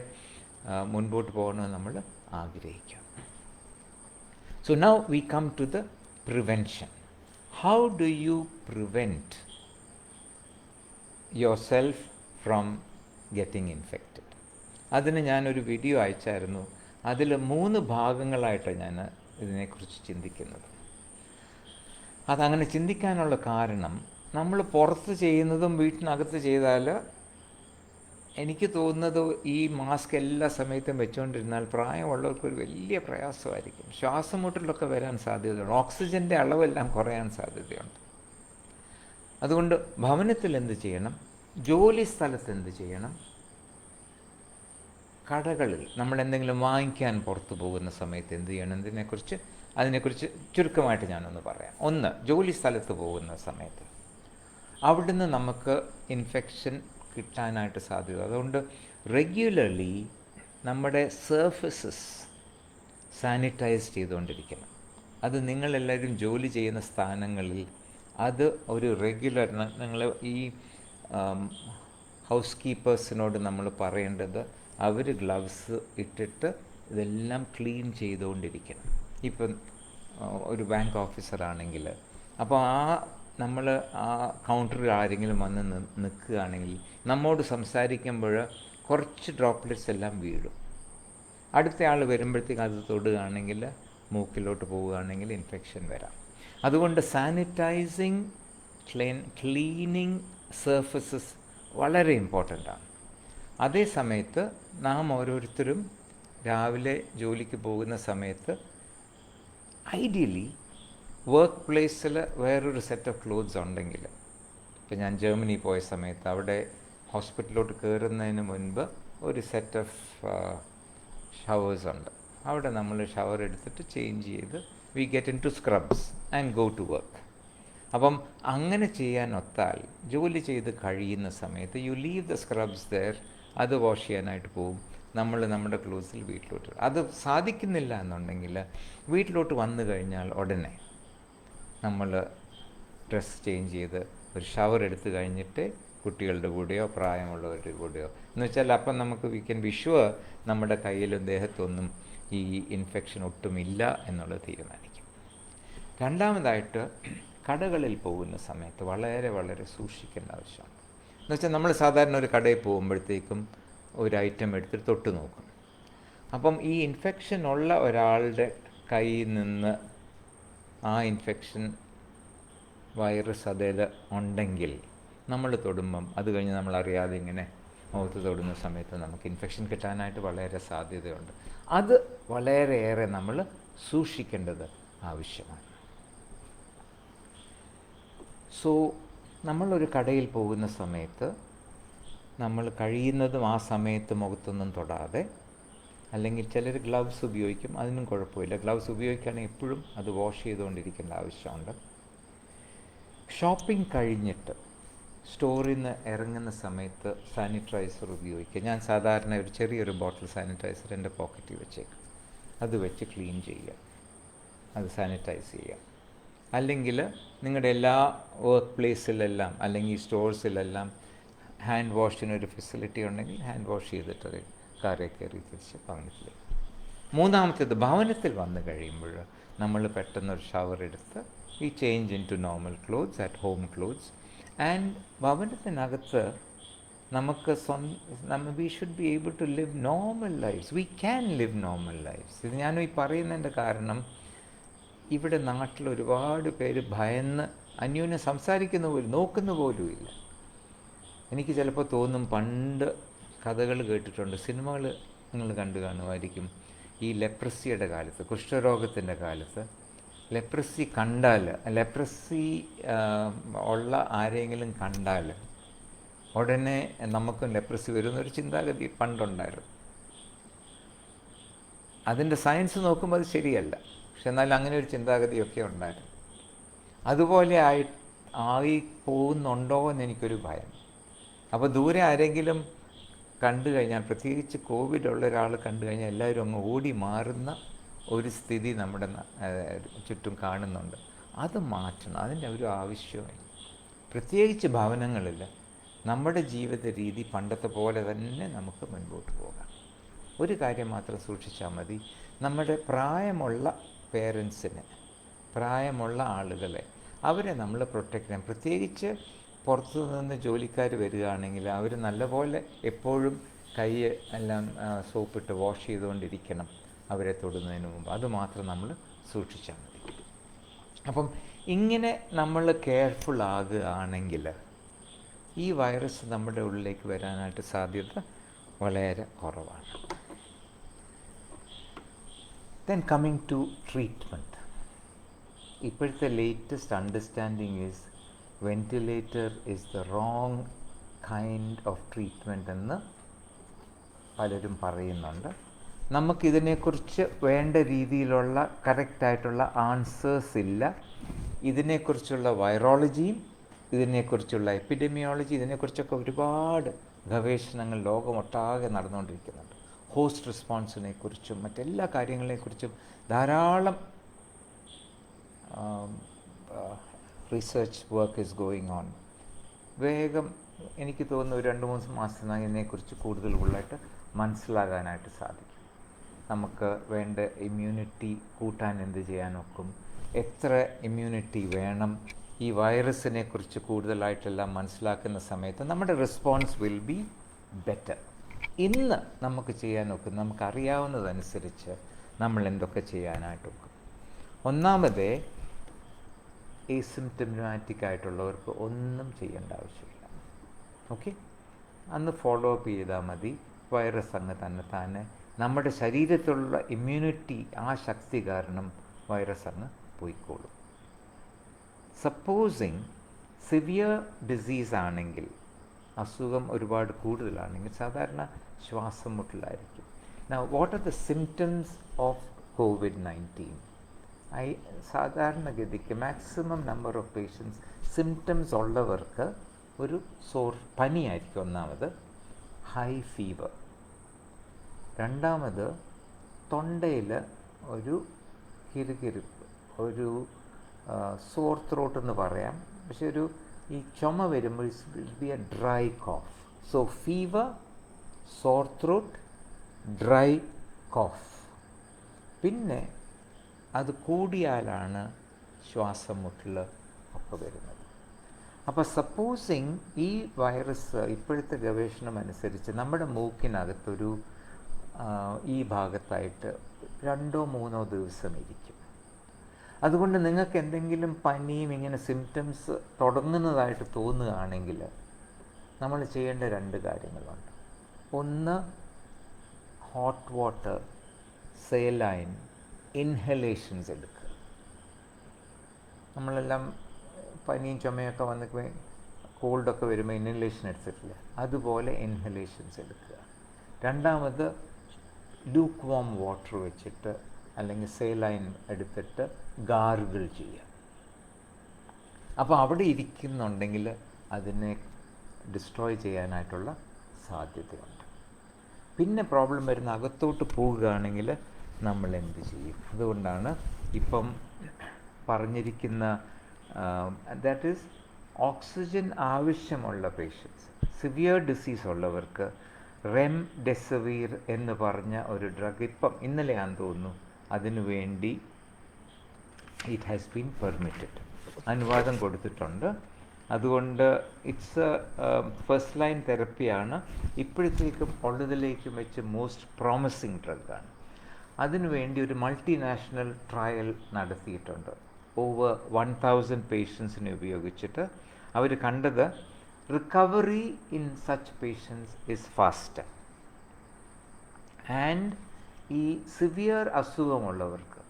മുൻപോട്ട് പോകണമെന്ന് നമ്മൾ ആഗ്രഹിക്കാം. So now we come to the prevention. How do you prevent yourself from getting infected? അതിന് ഞാനൊരു വീഡിയോ അയച്ചായിരുന്നു. അതിൽ 3 ഭാഗങ്ങളായിട്ടാണ് ഞാൻ ഇതിനെക്കുറിച്ച് ചിന്തിക്കുന്നത്. അതങ്ങനെ ചിന്തിക്കാനുള്ള കാരണം, നമ്മൾ പുറത്ത് ചെയ്യുന്നതും വീട്ടിനകത്ത് ചെയ്താൽ എനിക്ക് തോന്നുന്നത് ഈ മാസ്ക് എല്ലാ സമയത്തും വെച്ചുകൊണ്ടിരുന്നാൽ പ്രായമുള്ളവർക്കൊരു വലിയ പ്രയാസമായിരിക്കും. ശ്വാസം മുട്ടലൊക്കെ വരാൻ സാധ്യതയുണ്ട്, ഓക്സിജൻ്റെ അളവെല്ലാം കുറയാൻ സാധ്യതയുണ്ട്. അതുകൊണ്ട് ഭവനത്തിൽ എന്ത് ചെയ്യണം, ജോലി സ്ഥലത്ത് എന്ത് ചെയ്യണം, കടകളിൽ നമ്മൾ എന്തെങ്കിലും വാങ്ങിക്കാൻ പുറത്തു പോകുന്ന സമയത്ത് എന്ത് ചെയ്യണം, അതിനെക്കുറിച്ച് ചുരുക്കമായിട്ട് ഞാനൊന്ന് പറയാം. 1, ജോലി സ്ഥലത്ത് പോകുന്ന സമയത്ത് അവിടുന്ന് നമുക്ക് ഇൻഫെക്ഷൻ കിട്ടാനായിട്ട് സാധ്യത. അതുകൊണ്ട് റെഗുലർലി നമ്മുടെ സർഫസസ് സാനിറ്റൈസ് ചെയ്തുകൊണ്ടിരിക്കണം. അത് നിങ്ങളെല്ലാവരും ജോലി ചെയ്യുന്ന സ്ഥാനങ്ങളിൽ അത് ഒരു റെഗുലർ, നിങ്ങൾ ഈ ഹൗസ് കീപ്പേഴ്സിനോട് നമ്മൾ പറയേണ്ടത് അവർ ഗ്ലൗസ് ഇട്ടിട്ട് ഇതെല്ലാം ക്ലീൻ ചെയ്തുകൊണ്ടിരിക്കണം. ഇപ്പം ഒരു ബാങ്ക് ഓഫീസറാണെങ്കിൽ, അപ്പോൾ നമ്മൾ ആ കൗണ്ടറിൽ ആരെങ്കിലും വന്ന് നിൽക്കുകയാണെങ്കിൽ നമ്മോട് സംസാരിക്കുമ്പോൾ കുറച്ച് ഡ്രോപ്ലെറ്റ്സ് എല്ലാം വീഴും. അടുത്ത ആൾ വരുമ്പോഴത്തേക്ക് അത് തൊടുകയാണെങ്കിൽ, മൂക്കിലോട്ട് പോവുകയാണെങ്കിൽ ഇൻഫെക്ഷൻ വരാം. അതുകൊണ്ട് സാനിറ്റൈസിങ്, ക്ലീനിങ് സർഫസസ് വളരെ ഇമ്പോർട്ടൻ്റാണ്. അതേ സമയത്ത് നാം ഓരോരുത്തരും രാവിലെ ജോലിക്ക് പോകുന്ന സമയത്ത് ഐഡിയലി വർക്ക് പ്ലേസിൽ വേറൊരു സെറ്റ് ഓഫ് ക്ലോത്ത്സ് ഉണ്ടെങ്കിൽ, ഇപ്പം ഞാൻ ജർമ്മനി പോയ സമയത്ത് അവിടെ ഹോസ്പിറ്റലിലോട്ട് കയറുന്നതിന് മുൻപ് ഒരു സെറ്റ് ഓഫ് ഷവേഴ്സ് ഉണ്ട്. അവിടെ നമ്മൾ ഷവർ എടുത്തിട്ട് ചേഞ്ച് ചെയ്ത് we get in to scrubs and go to work. അപ്പം അങ്ങനെ ചെയ്യാൻ ഒത്താൽ ജോലി ചെയ്ത് കഴിയുന്ന സമയത്ത് you leave the scrubs there, അത് വാഷ് ചെയ്യാനായിട്ട് പോവും. നമ്മൾ നമ്മുടെ ക്ലോത്ത്സിൽ വീട്ടിലോട്ട്, അത് സാധിക്കുന്നില്ല എന്നുണ്ടെങ്കിൽ വീട്ടിലോട്ട് വന്നു കഴിഞ്ഞാൽ ഉടനെ നമ്മൾ ഡ്രസ്സ് ചേഞ്ച് ചെയ്ത് ഒരു ഷവർ എടുത്ത് കഴിഞ്ഞിട്ട് കുട്ടികളുടെ കൂടെയോ പ്രായമുള്ളവരുടെ കൂടെയോ എന്ന് വെച്ചാൽ അപ്പം നമുക്ക് വി ക്യാൻ ബി ഷുവർ നമ്മുടെ കയ്യിലും ദേഹത്തൊന്നും ഈ ഇൻഫെക്ഷൻ ഒട്ടുമില്ല എന്നുള്ളത് തീരുമാനിക്കും. രണ്ടാമതായിട്ട് കടകളിൽ പോകുന്ന സമയത്ത് വളരെ വളരെ സൂക്ഷിക്കേണ്ട ആവശ്യമാണ്. എന്നുവെച്ചാൽ നമ്മൾ സാധാരണ ഒരു കടയിൽ പോകുമ്പോഴത്തേക്കും ഒരു ഐറ്റം എടുത്തിട്ട് തൊട്ട് നോക്കും. അപ്പം ഈ ഇൻഫെക്ഷൻ ഉള്ള ഒരാളുടെ കയ്യിൽ നിന്ന് ആ ഇൻഫെക്ഷൻ വൈറസ് അതിൽ ഉണ്ടെങ്കിൽ നമ്മൾ തൊടുമ്പം അത് കഴിഞ്ഞ് നമ്മളറിയാതെ ഇങ്ങനെ മുഖത്ത് തൊടുന്ന സമയത്ത് നമുക്ക് ഇൻഫെക്ഷൻ കിട്ടാനായിട്ട് വളരെ സാധ്യതയുണ്ട്. അത് വളരെയേറെ നമ്മൾ സൂക്ഷിക്കേണ്ടത് ആവശ്യമാണ്. സോ നമ്മളൊരു കടയിൽ പോകുന്ന സമയത്ത് നമ്മൾ കഴിയുന്നതും ആ സമയത്ത് മുഖത്തൊന്നും തൊടാതെ, അല്ലെങ്കിൽ ചിലർ ഗ്ലൗസ് ഉപയോഗിക്കും, അതിനും കുഴപ്പമില്ല. ഗ്ലൗസ് ഉപയോഗിക്കുകയാണെങ്കിൽ എപ്പോഴും അത് വാഷ് ചെയ്തുകൊണ്ടിരിക്കേണ്ട ആവശ്യമുണ്ട്. ഷോപ്പിംഗ് കഴിഞ്ഞിട്ട് സ്റ്റോറിൽ നിന്ന് ഇറങ്ങുന്ന സമയത്ത് സാനിറ്റൈസർ ഉപയോഗിക്കുക. ഞാൻ സാധാരണ ഒരു ചെറിയൊരു ബോട്ടിൽ സാനിറ്റൈസർ എൻ്റെ പോക്കറ്റിൽ വെച്ചേക്കും. അത് വെച്ച് ക്ലീൻ ചെയ്യുക, അത് സാനിറ്റൈസ് ചെയ്യുക. അല്ലെങ്കിൽ നിങ്ങളുടെ എല്ലാ വർക്ക് പ്ലേസിലെല്ലാം അല്ലെങ്കിൽ സ്റ്റോഴ്സിലെല്ലാം ഹാൻഡ് വാഷിനൊരു ഫെസിലിറ്റി ഉണ്ടെങ്കിൽ ഹാൻഡ് വാഷ് ചെയ്തിട്ട് കാറിൽ കയറി തിരിച്ച് ഭവനത്തിലേക്ക്. മൂന്നാമത്തേത്, ഭവനത്തിൽ വന്നു കഴിയുമ്പോൾ നമ്മൾ പെട്ടെന്നൊരു ഷവർ എടുത്ത് ഈ change into normal clothes, at home clothes. And ഭവനത്തിനകത്ത് നമുക്ക് we should be able to live normal lives. We can live normal lives. ഇത് ഞാൻ ഈ പറയുന്നതിൻ്റെ കാരണം, ഇവിടെ നാട്ടിൽ ഒരുപാട് പേര് ഭയന്ന് അന്യോന്യം സംസാരിക്കുന്ന പോലും നോക്കുന്ന പോലുമില്ല. എനിക്ക് ചിലപ്പോൾ തോന്നും, പണ്ട് കഥകൾ കേട്ടിട്ടുണ്ട്, സിനിമകൾ നിങ്ങൾ കണ്ടു കാണുമായിരിക്കും. ഈ ലെപ്രസിയുടെ കാലത്ത്, കുഷ്ഠരോഗത്തിൻ്റെ കാലത്ത് ലെപ്രസി കണ്ടാൽ, ലെപ്രസി ഉള്ള ആരെങ്കിലും കണ്ടാൽ ഉടനെ നമുക്കും ലെപ്രസി വരുന്നൊരു ചിന്താഗതി പണ്ടുണ്ടായിരുന്നു. അതിൻ്റെ സയൻസ് നോക്കുമ്പോൾ അത് ശരിയല്ല, പക്ഷെ എന്നാലും അങ്ങനെ ഒരു ചിന്താഗതിയൊക്കെ ഉണ്ടായിരുന്നു. അതുപോലെ ആയി പോകുന്നുണ്ടോ എന്ന് എനിക്കൊരു ഭയം. അപ്പോൾ ദൂരെ ആരെങ്കിലും കണ്ടു കഴിഞ്ഞാൽ, പ്രത്യേകിച്ച് കോവിഡ് ഉള്ള ഒരാൾ കണ്ടു കഴിഞ്ഞാൽ എല്ലാവരും അങ്ങ് ഓടി മാറുന്ന ഒരു സ്ഥിതി നമ്മുടെ ചുറ്റും കാണുന്നുണ്ട്. അത് മാറ്റണം, അതിൻ്റെ ഒരു ആവശ്യമില്ല. പ്രത്യേകിച്ച് ഭവനങ്ങളിൽ നമ്മുടെ ജീവിത രീതി പണ്ടത്തെ പോലെ തന്നെ നമുക്ക് മുൻപോട്ട് പോകാം. ഒരു കാര്യം മാത്രം സൂക്ഷിച്ചാൽ മതി, നമ്മുടെ പ്രായമുള്ള പേരൻസിനെ, പ്രായമുള്ള ആളുകളെ, അവരെ നമ്മൾ പ്രൊട്ടക്റ്റ് ചെയ്യണം. പ്രത്യേകിച്ച് പുറത്തു നിന്ന് ജോലിക്കാർ വരികയാണെങ്കിൽ അവർ നല്ലപോലെ എപ്പോഴും കൈ എല്ലാം സോപ്പിട്ട് വാഷ് ചെയ്തുകൊണ്ടിരിക്കണം അവരെ തൊടുന്നതിന് മുമ്പ്. അതുമാത്രം നമ്മൾ സൂക്ഷിച്ചാൽ മതി. അപ്പം ഇങ്ങനെ നമ്മൾ കെയർഫുൾ ആകുകയാണെങ്കിൽ ഈ വൈറസ് നമ്മുടെ ഉള്ളിലേക്ക് വരാനായിട്ട് സാധ്യത വളരെ കുറവാണ്. Then coming to treatment. ഇപ്പോഴത്തെ latest understanding is ventilator is the wrong kind of treatment എന്ന് പലരും പറയുന്നുണ്ട്. നമുക്കിതിനെക്കുറിച്ച് വേണ്ട രീതിയിലുള്ള കറക്റ്റായിട്ടുള്ള ആൻസേഴ്സ് ഇല്ല. ഇതിനെക്കുറിച്ചുള്ള വൈറോളജിയും ഇതിനെക്കുറിച്ചുള്ള എപ്പിഡെമിയോളജി, ഇതിനെക്കുറിച്ചൊക്കെ ഒരുപാട് ഗവേഷണങ്ങൾ ലോകമൊട്ടാകെ നടന്നുകൊണ്ടിരിക്കുന്നുണ്ട്. ഹോസ്റ്റ് റെസ്പോൺസിനെ കുറിച്ചും മറ്റെല്ലാ കാര്യങ്ങളെക്കുറിച്ചും ധാരാളം research work is going on. വേഗം എനിക്ക് തോന്നുന്നു ഒരു 2-3 മാസത്തിനായി ഇതിനെക്കുറിച്ച് കൂടുതലായിട്ട് മനസ്സിലാകാനായിട്ട് സാധിക്കും. നമുക്ക് വേണ്ട ഇമ്മ്യൂണിറ്റി കൂട്ടാൻ എന്ത് ചെയ്യാനൊക്കും, എത്ര ഇമ്മ്യൂണിറ്റി വേണം, ഈ വൈറസിനെ കുറിച്ച് കൂടുതലായിട്ടെല്ലാം മനസ്സിലാക്കുന്ന സമയത്ത് നമ്മുടെ റെസ്പോൺസ് വിൽ ബി ബെറ്റർ. ഇന്ന് നമുക്ക് ചെയ്യാനൊക്കും, നമുക്കറിയാവുന്നതനുസരിച്ച് നമ്മൾ എന്തൊക്കെ ചെയ്യാനായിട്ടൊക്കും. ഒന്നാമത്, ഏസിംപ്റ്റമാറ്റിക് ആയിട്ടുള്ളവർക്ക് ഒന്നും ചെയ്യേണ്ട ആവശ്യമില്ല. ഓക്കെ, അന്ന് ഫോളോ അപ്പ് ചെയ്താൽ മതി. വൈറസ് അങ്ങ് തന്നെ നമ്മുടെ ശരീരത്തിലുള്ള ഇമ്മ്യൂണിറ്റി, ആ ശക്തി കാരണം വൈറസ് അങ്ങ് പോയിക്കോളും. സപ്പോസിങ് സിവിയർ ഡിസീസ് ആണെങ്കിൽ, അസുഖം ഒരുപാട് കൂടുതലാണെങ്കിൽ സാധാരണ ശ്വാസം മുട്ടലായിരിക്കും. Now, what are the symptoms of COVID-19? സാധാരണഗതിക്ക് maximum number of patients symptoms ഉള്ളവർക്ക് ഒരു പനിയായിരിക്കും ഒന്നാമത്, ഹൈ ഫീവർ. രണ്ടാമത് തൊണ്ടയിൽ ഒരു കിറുകിറുപ്പ്, ഒരു സോർ ത്രോട്ട് എന്ന് പറയാം. പക്ഷെ ഈ ചുമ വരുമ്പോൾ it be a dry cough. So fever, sore throat, dry cough. പിന്നെ അത് കൂടിയാലാണ് ശ്വാസം മുട്ടൽ ഒക്കെ വരുന്നത്. അപ്പോൾ സപ്പോസിങ് ഈ വൈറസ് ഇപ്പോഴത്തെ ഗവേഷണം അനുസരിച്ച് നമ്മുടെ മൂക്കിനകത്തൊരു ഈ ഭാഗത്തായിട്ട് 2-3 ദിവസം ഇരിക്കും. അതുകൊണ്ട് നിങ്ങൾക്ക് എന്തെങ്കിലും പനിയും ഇങ്ങനെ സിംറ്റംസ് തുടങ്ങുന്നതായിട്ട് തോന്നുകയാണെങ്കിൽ നമ്മൾ ചെയ്യേണ്ട 2 കാര്യങ്ങളുണ്ട്. ഒന്ന്, ഹോട്ട് വാട്ടർ, സേലൈൻ, ഇൻഹലേഷൻസ് എടുക്കുക. നമ്മളെല്ലാം പനിയും ചുമയൊക്കെ വന്ന് കോൾഡൊക്കെ വരുമ്പോൾ ഇൻഹലേഷൻ എടുത്തിട്ടില്ല, അതുപോലെ ഇൻഹലേഷൻസ് എടുക്കുക. രണ്ടാമത്, ലൂക്ക് വാം വാട്ടർ വെച്ചിട്ട് അല്ലെങ്കിൽ സേലൈൻ എടുത്തിട്ട് ഗാർഗിൾ ചെയ്യുക. അപ്പോൾ അവിടെ ഇരിക്കുന്നുണ്ടെങ്കിൽ അതിനെ ഡിസ്ട്രോയ് ചെയ്യാനായിട്ടുള്ള സാധ്യതയുണ്ട്. പിന്നെ പ്രോബ്ലം വരുന്ന അകത്തോട്ട് പോവുകയാണെങ്കിൽ നമ്മൾ എന്ത് ചെയ്യും? അതുകൊണ്ടാണ് ഇപ്പം പറഞ്ഞിരിക്കുന്ന ദാറ്റ് ഈസ് ഓക്സിജൻ ആവശ്യമുള്ള പേഷ്യൻസ്, സിവിയർ ഡിസീസ് ഉള്ളവർക്ക് റെംഡെസിവിർ എന്ന് പറഞ്ഞ ഒരു ഡ്രഗ് ഇപ്പം ഇന്നലെയാണെന്ന് തോന്നുന്നു അതിനു വേണ്ടി ഇറ്റ് ഹാസ് ബീൻ പെർമിറ്റഡ്, അനുവാദം കൊടുത്തിട്ടുണ്ട്. അതുകൊണ്ട് ഇറ്റ്സ് ഫസ്റ്റ് ലൈൻ തെറപ്പിയാണ്, ഇപ്പോഴത്തേക്കും ഉള്ളതിലേക്കും വെച്ച് മോസ്റ്റ് പ്രോമിസിങ് ഡ്രഗാണ്. അതിനുവേണ്ടി ഒരു മൾട്ടിനാഷണൽ ട്രയൽ നടത്തിയിട്ടുണ്ട്. ഓവർ 1000 പേഷ്യൻസിനെ ഉപയോഗിച്ചിട്ട് അവർ കണ്ടത് recovery in such patients is faster. And ഈ സിവിയർ അസുഖമുള്ളവർക്ക്,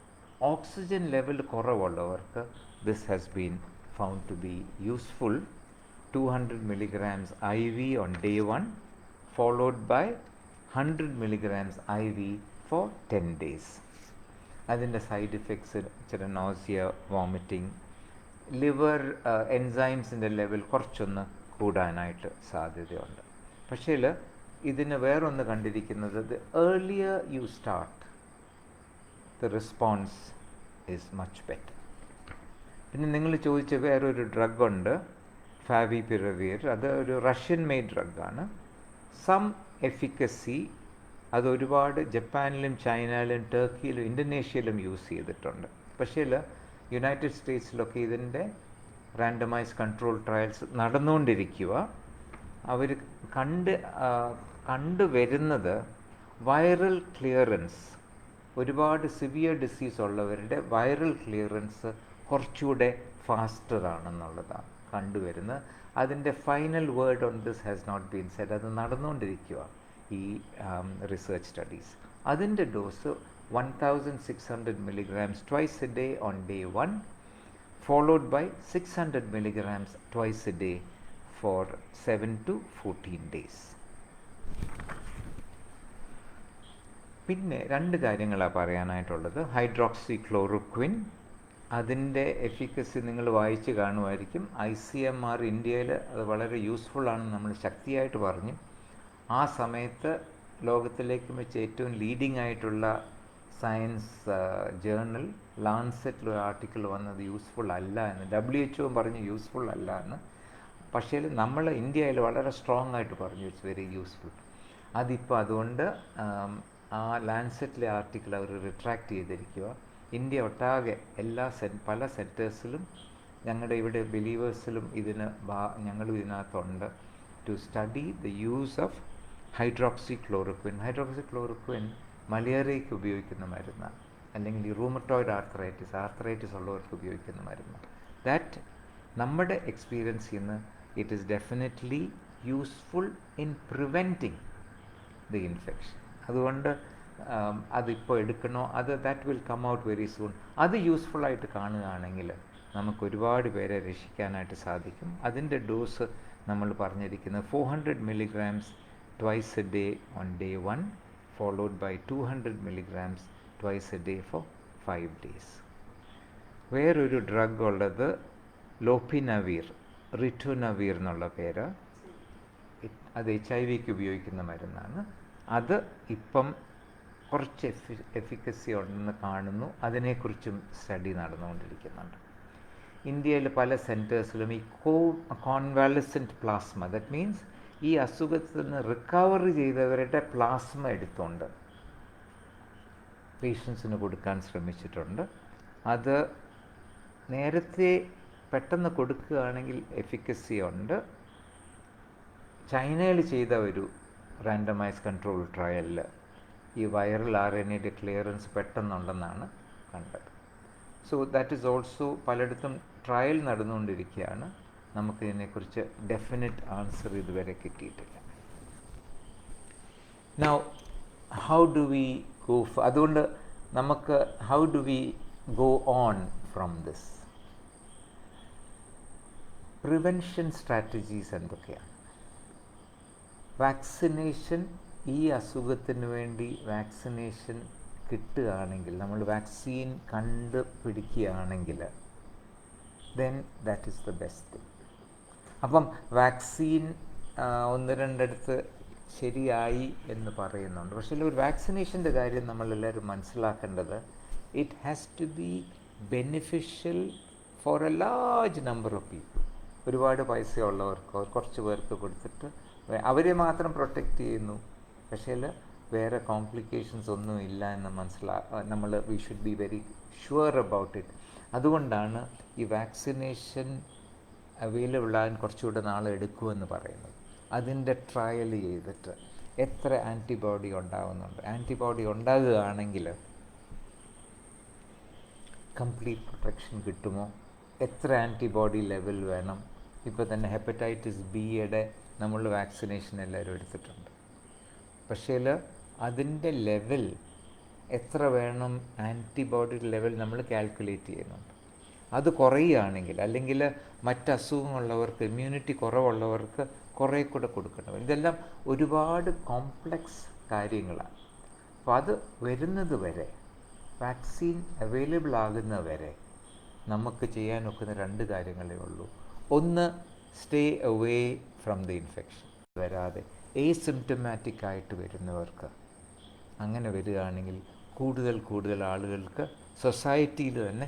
ഓക്സിജൻ ലെവൽ കുറവുള്ളവർക്ക് this has been found to be useful. 200 milligrams IV on day 1 followed by 100 milligrams IV for 10 days. അതിൻ്റെ സൈഡ് എഫക്ട്സ് ചില നോസിയ, വോമിറ്റിംഗ്, ലിവർ എൻസൈംസിൻ്റെ ലെവൽ കുറച്ചൊന്ന് കൂടാനായിട്ട് സാധ്യതയുണ്ട്. പക്ഷേ ഇതിന് വേറൊന്ന് കണ്ടിരിക്കുന്നത്, the earlier you start the response is much better. പിന്നെ നിങ്ങൾ ചോദിച്ച വേറൊരു ഡ്രഗുണ്ട്, ഫാവിപിറവിയർ. അത് ഒരു റഷ്യൻ മെയ്ഡ് ഡ്രഗാണ്. സം എഫിക്കസി അതൊരുപാട് ജപ്പാനിലും ചൈനയിലും ടർക്കിയിലും ഇന്തോനേഷ്യയിലും യൂസ് ചെയ്തിട്ടുണ്ട്. പക്ഷേ യുണൈറ്റഡ് സ്റ്റേറ്റ്സിലൊക്കെ ഇതിൻ്റെ റാൻഡമൈസ് കൺട്രോൾ ട്രയൽസ് നടന്നുകൊണ്ടിരിക്കുക. അവർ കണ്ടുവരുന്നത് വൈറൽ ക്ലിയറൻസ്, ഒരുപാട് സിവിയർ ഡിസീസ് ഉള്ളവരുടെ വൈറൽ ക്ലിയറൻസ് കുറച്ചുകൂടെ ഫാസ്റ്റർ ആണെന്നുള്ളതാണ് കണ്ടുവരുന്നത്. അതിൻ്റെ final word on this has not been said. അത് നടന്നുകൊണ്ടിരിക്കുക ഈ റിസർച്ച് സ്റ്റഡീസ്. അതിൻ്റെ dose 1600 milligrams twice a day on day 1 followed by 600 milligrams twice a day for 7 to 14 days. പിന്നെ 2 കാര്യങ്ങളാണ് പറയാനായിട്ടുള്ളത്. ഹൈഡ്രോക്സി ക്ലോറോക്വിൻ, അതിൻ്റെ എഫിക്കസി നിങ്ങൾ വായിച്ച് കാണുമായിരിക്കും. ICMR ഇന്ത്യയിൽ അത് വളരെ യൂസ്ഫുൾ ആണെന്ന് നമ്മൾ ശക്തിയായിട്ട് പറഞ്ഞു. ആ സമയത്ത് ലോകത്തിലേക്ക് വെച്ച് ഏറ്റവും ലീഡിംഗ് ആയിട്ടുള്ള സയൻസ് ജേർണൽ ലാൻസെറ്റിലൊരു ആർട്ടിക്കിൾ വന്നത് യൂസ്ഫുൾ അല്ല എന്ന്, WHO പറഞ്ഞ് യൂസ്ഫുൾ അല്ല എന്ന്. പക്ഷേ നമ്മൾ ഇന്ത്യയിൽ വളരെ സ്ട്രോങ് ആയിട്ട് പറഞ്ഞു ഇറ്റ്സ് വെരി യൂസ്ഫുൾ. അതിപ്പോൾ അതുകൊണ്ട് ആ ലാൻസെറ്റിലെ ആർട്ടിക്കിൾ അവർ റിട്രാക്ട് ചെയ്തിരിക്കുക. ഇന്ത്യ ഒട്ടാകെ എല്ലാ പല സെൻറ്റേഴ്സിലും ഞങ്ങളുടെ ഇവിടെ ബിലീവേഴ്സിലും ഞങ്ങളും ഇതിനകത്തുണ്ട് to study the use of hydroxychloroquine. Hydroxychloroquine മലേറിയയ്ക്ക് ഉപയോഗിക്കുന്ന മരുന്നാണ്, അല്ലെങ്കിൽ ഈ റൂമറ്റോയിഡ് ആർത്രൈറ്റിസ് ഉള്ളവർക്ക് ഉപയോഗിക്കുന്ന മരുന്ന്. ദാറ്റ് നമ്മുടെ എക്സ്പീരിയൻസിൽ നിന്ന് it is definitely useful in preventing the infection. അതുകൊണ്ട് അതിപ്പോൾ എടുക്കണോ, that will come out very soon. അത് യൂസ്ഫുള്ളായിട്ട് കാണുകയാണെങ്കിൽ നമുക്ക് ഒരുപാട് പേരെ രക്ഷിക്കാനായിട്ട് സാധിക്കും. അതിൻ്റെ ഡോസ് നമ്മൾ പറഞ്ഞിരിക്കുന്നത് 400 milligrams twice a day on day 1, followed by 200 milligrams twice a day for 5 days. വേറൊരു ഡ്രഗ് ഉള്ളത് ലോപ്പിനവീർ, റിറ്റുനവീർ എന്നുള്ള പേര്. അത് HIV ഉപയോഗിക്കുന്ന മരുന്നാണ്. അത് ഇപ്പം കുറച്ച് എഫിക്കസി ഉണ്ടെന്ന് കാണുന്നു. അതിനെക്കുറിച്ചും സ്റ്റഡി നടന്നുകൊണ്ടിരിക്കുന്നുണ്ട്. ഇന്ത്യയിൽ പല സെൻറ്റേഴ്സിലും ഈ കോൺവാലസെൻറ്റ് പ്ലാസ്മ, ദറ്റ് മീൻസ് ഈ അസുഖത്തിൽ നിന്ന് റിക്കവർ ചെയ്തവരുടെ പ്ലാസ്മ എടുത്തുകൊണ്ട് പേഷ്യൻസിന് കൊടുക്കാൻ ശ്രമിച്ചിട്ടുണ്ട്. അത് നേരത്തെ പെട്ടെന്ന് കൊടുക്കുകയാണെങ്കിൽ എഫിക്കസി ഉണ്ട്. ചൈനയിൽ ചെയ്ത ഒരു റാൻഡമൈസ് കൺട്രോൾ ട്രയലിൽ ഈ വൈറൽ RNA ക്ലിയറൻസ് പെട്ടെന്നുണ്ടെന്നാണ് കണ്ടത്. സോ ദാറ്റ് ഈസ് ഓൾസോ പലയിടത്തും ട്രയൽ നടന്നുകൊണ്ടിരിക്കുകയാണ്. നമുക്കിതിനെക്കുറിച്ച് ഡെഫിനറ്റ് ആൻസർ ഇതുവരെ കിട്ടിയിട്ടില്ല. Now how do we go, അതുകൊണ്ട് നമുക്ക് how do we go on from this? Prevention strategies എന്തൊക്കെയാണ്? വാക്സിനേഷൻ, ഈ അസുഖത്തിന് വേണ്ടി വാക്സിനേഷൻ കിട്ടുകയാണെങ്കിൽ, നമ്മൾ വാക്സിൻ കണ്ടുപിടിക്കുകയാണെങ്കിൽ then that is the best thing. അപ്പം വാക്സിൻ ഒന്ന് രണ്ടിടത്ത് ശരിയായി എന്ന് പറയുന്നുണ്ട്. പക്ഷേ ഒരു വാക്സിനേഷൻ്റെ കാര്യം നമ്മളെല്ലാവരും മനസ്സിലാക്കേണ്ടത്, it has to be beneficial for a large number of people. ഒരുപാട് പൈസ ഉള്ളവർക്കോ കുറച്ച് പേർക്ക് കൊടുത്തിട്ട് അവരെ മാത്രം പ്രൊട്ടക്റ്റ് ചെയ്യുന്നു, പക്ഷേ വേറെ കോംപ്ലിക്കേഷൻസ് ഒന്നും ഇല്ല എന്ന് നമ്മൾ V should be very sure about it. അതുകൊണ്ടാണ് ഈ വാക്സിനേഷൻ അവൈലബിൾ ആകാൻ കുറച്ചുകൂടെ നാൾ എടുക്കുമെന്ന് പറയുന്നത്. അതിൻ്റെ ട്രയൽ ചെയ്തിട്ട് എത്ര ആൻറ്റിബോഡി ഉണ്ടാകുന്നുണ്ട്, ആൻറ്റിബോഡി ഉണ്ടാകുകയാണെങ്കിൽ കംപ്ലീറ്റ് പ്രൊട്ടക്ഷൻ കിട്ടുമോ, എത്ര ആൻറ്റിബോഡി ലെവൽ വേണം. ഇപ്പോൾ തന്നെ ഹെപ്പറ്റൈറ്റിസ് ബിയുടെ നമ്മൾ വാക്സിനേഷൻ എല്ലാവരും എടുത്തിട്ടുണ്ട്. പക്ഷേ അതിൻ്റെ ലെവൽ എത്ര വേണം, ആൻറ്റിബോഡി ലെവൽ നമ്മൾ കാൽക്കുലേറ്റ് ചെയ്യുന്നുണ്ട്. അത് കുറയുകയാണെങ്കിൽ, അല്ലെങ്കിൽ മറ്റസുഖങ്ങളുള്ളവർക്ക്, ഇമ്മ്യൂണിറ്റി കുറവുള്ളവർക്ക് കുറേ കൂടെ കൊടുക്കണം. ഇതെല്ലാം ഒരുപാട് കോംപ്ലക്സ് കാര്യങ്ങളാണ്. അപ്പോൾ അത് വരുന്നത് വരെ, വാക്സിൻ അവൈലബിൾ ആകുന്നത് വരെ നമുക്ക് ചെയ്യാൻ ഒക്കുന്ന 2 കാര്യങ്ങളേ ഉള്ളൂ. ഒന്ന്, stay away from the infection. വരാതെ എസിംപ്റ്റമാറ്റിക് ആയിട്ട് വരുന്നവർക്ക്, അങ്ങനെ വരികയാണെങ്കിൽ കൂടുതൽ ആളുകൾക്ക് സൊസൈറ്റിയിൽ തന്നെ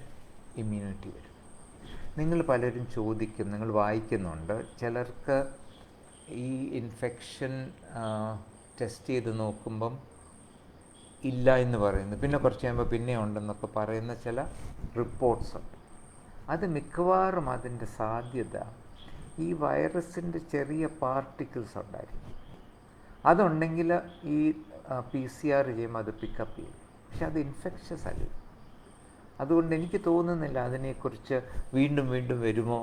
ഇമ്മ്യൂണിറ്റി വരും. നിങ്ങൾ പലരും ചോദിക്കും, നിങ്ങൾ വായിക്കുന്നുണ്ട്, ചിലർക്ക് ഈ ഇൻഫെക്ഷൻ ടെസ്റ്റ് ചെയ്ത് നോക്കുമ്പം ഇല്ല എന്ന് പറയുന്നു, പിന്നെ കുറച്ച് കഴിയുമ്പോൾ പിന്നെ ഉണ്ടെന്നൊക്കെ പറയുന്ന ചില റിപ്പോർട്ട്സ് ഉണ്ട്. അത് മിക്കവാറും അതിൻ്റെ സാധ്യത ഈ വൈറസിൻ്റെ ചെറിയ പാർട്ടിക്കിൾസ് ഉണ്ടായിരിക്കും. അതുണ്ടെങ്കിൽ ഈ PCR ചെയ്യുമ്പോൾ അത് പിക്കപ്പ് ചെയ്യും. പക്ഷെ അത് ഇൻഫെക്ഷസ് അല്ല. അതുകൊണ്ട് എനിക്ക് തോന്നുന്നില്ല അതിനെക്കുറിച്ച് വീണ്ടും വരുമോ,